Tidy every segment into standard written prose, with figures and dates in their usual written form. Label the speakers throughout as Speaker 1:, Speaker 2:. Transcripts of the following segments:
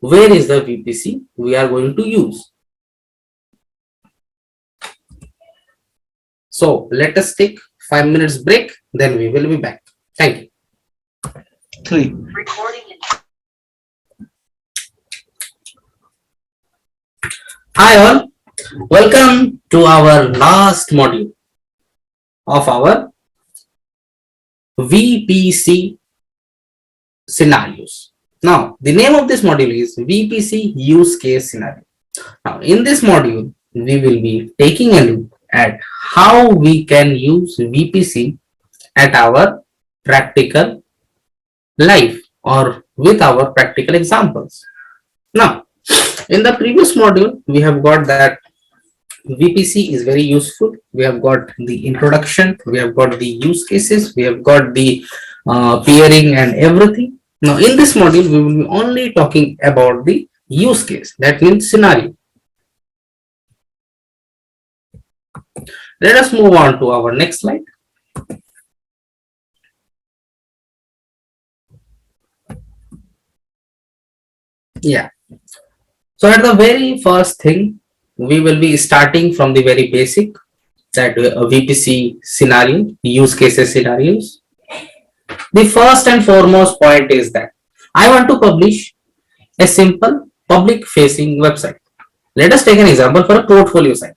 Speaker 1: where is the VPC we are going to use. So let us take 5 minutes break, then we will be back. Thank you.
Speaker 2: 3.
Speaker 1: Hi all, welcome to our last module of our VPC scenarios. Now, the name of this module is VPC use case scenario. Now, in this module, we will be taking a look at how we can use VPC at our practical life or with our practical examples. Now, in the previous module, we have got that VPC is very useful. We have got the introduction, we have got the use cases, we have got the peering and everything. Now, in this module, we will be only talking about the use case, that means scenario. Let us move on to our next slide. Yeah. So at the very first thing, we will be starting from the very basic, that VPC scenario, use cases scenarios. The first and foremost point is that I want to publish a simple public facing website. Let us take an example for a portfolio site.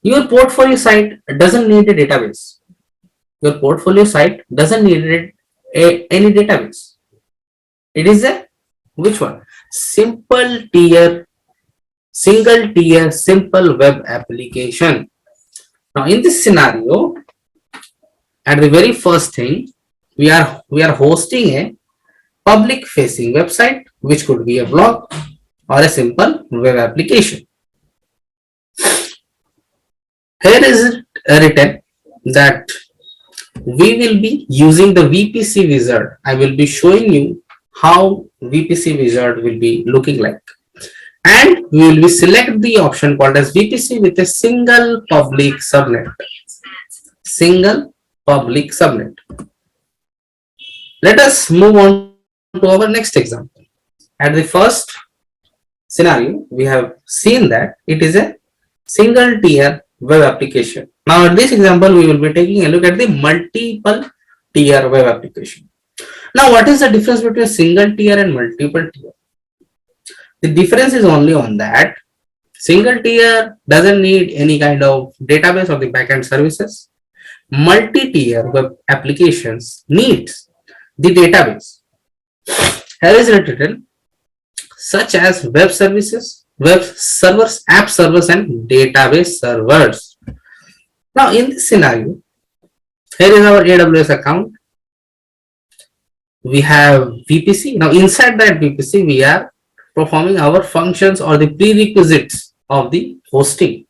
Speaker 1: Your portfolio site doesn't need a database. Your portfolio site doesn't need any database. It is a which one? Simple tier, single tier, simple web application. Now, in this scenario, at the very first thing, we are hosting a public facing website, which could be a blog or a simple web application. Here is written that we will be using the VPC wizard. I will be showing you how VPC wizard will be looking like, and we will be select the option called as VPC with a single public subnet. Single public subnet. Let us move on to our next example. At the first scenario, we have seen that it is a single tier web application. Now, in this example, we will be taking a look at the multiple tier web application. Now, what is the difference between a single tier and multiple tier? The difference is only on that single tier doesn't need any kind of database or the backend services. Multi-tier web applications needs the database. Here is written such as web services, web servers, app servers, and database servers. Now, in this scenario, here is our AWS account. We have VPC. Now, inside that VPC, we are performing our functions or the prerequisites of the hosting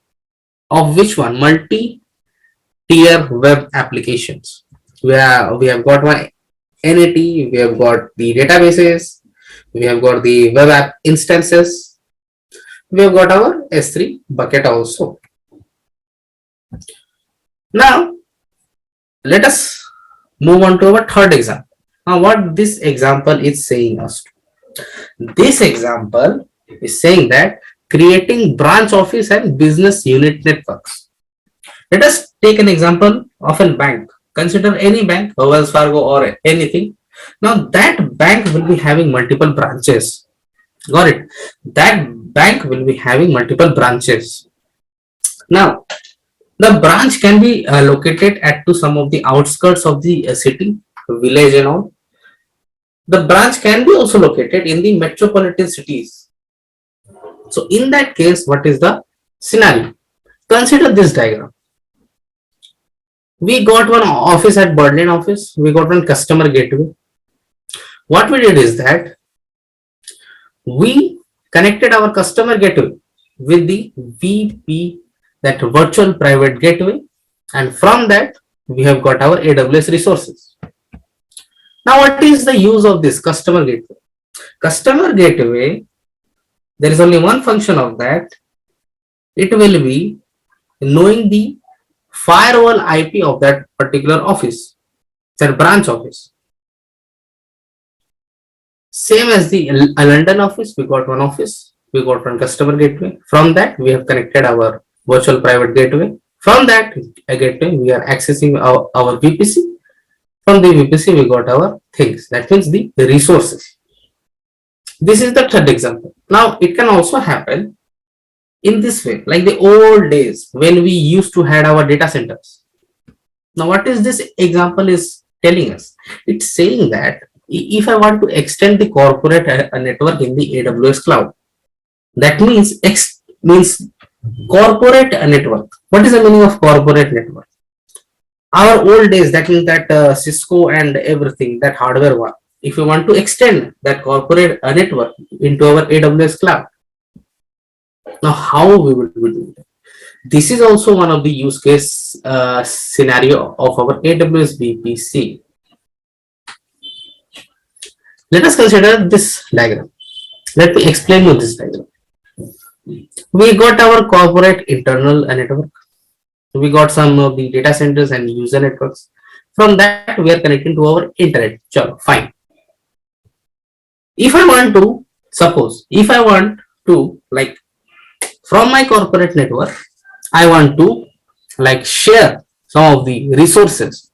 Speaker 1: of which one? Multi-tier web applications. We have got one NAT, we have got the databases, we have got the web app instances, we have got our S3 bucket also. Now, let us move on to our third example. Now, what this example is saying us? This example is saying that creating branch office and business unit networks. Let us take an example of a bank. Consider any bank, Wells Fargo or anything. Now, that bank will be having multiple branches. Got it? That bank will be having multiple branches. Now, the branch can be located at to some of the outskirts of the city, village and all. The branch can be also located in the metropolitan cities. So in that case, what is the scenario? Consider this diagram. We got one office at Berlin office. We got one customer gateway. What we did is that we connected our customer gateway with the VP, that virtual private gateway, and from that we have got our AWS resources. Now, what is the use of this customer gateway? Customer gateway, there is only one function of that. It will be knowing the firewall IP of that particular office, that branch office. Same as the London office, we got one office, we got one customer gateway. From that, we have connected our virtual private gateway. From that gateway, we are accessing our VPC. From the VPC, we got our things. That means the resources. This is the third example. Now, it can also happen in this way, like the old days when we used to had our data centers. Now, what is this example is telling us? It's saying that if I want to extend the corporate network in the AWS cloud, that means means corporate network. What is the meaning of corporate network? Our old days, that means that Cisco and everything, that hardware one. If you want to extend that corporate network into our AWS cloud, now how we will do that? This is also one of the use case scenario of our AWS VPC. Let us consider this diagram. Let me explain you this diagram. We got our corporate internal network. We got some of the data centers and user networks. From that, we are connecting to our internet. Chalo, fine. If I want to, suppose, if I want to, like, from my corporate network, I want to, like, share some of the resources,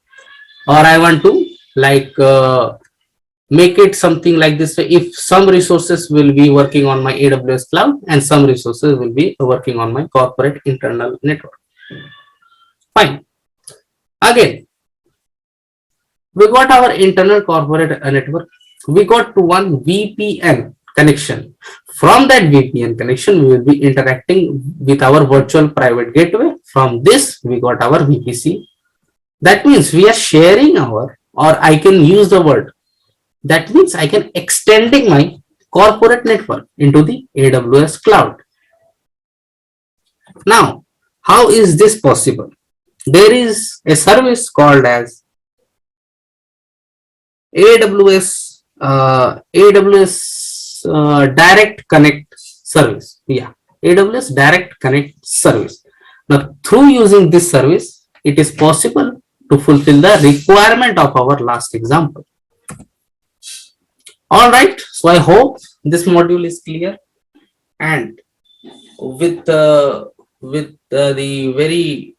Speaker 1: or I want to, like, make it something like this. If some resources will be working on my AWS cloud and some resources will be working on my corporate internal network. Fine. Again, we got our internal corporate network. We got to one VPN connection. From that VPN connection, we will be interacting with our virtual private gateway. From this, we got our VPC. That means we are sharing our, or I can use the word, that means I can extending my corporate network into the AWS cloud. Now, how is this possible? There is a service called as AWS Direct Connect service. Yeah, AWS Direct Connect service. Now, through using this service, it is possible to fulfill the requirement of our last example. All right, so I hope this module is clear, and with the very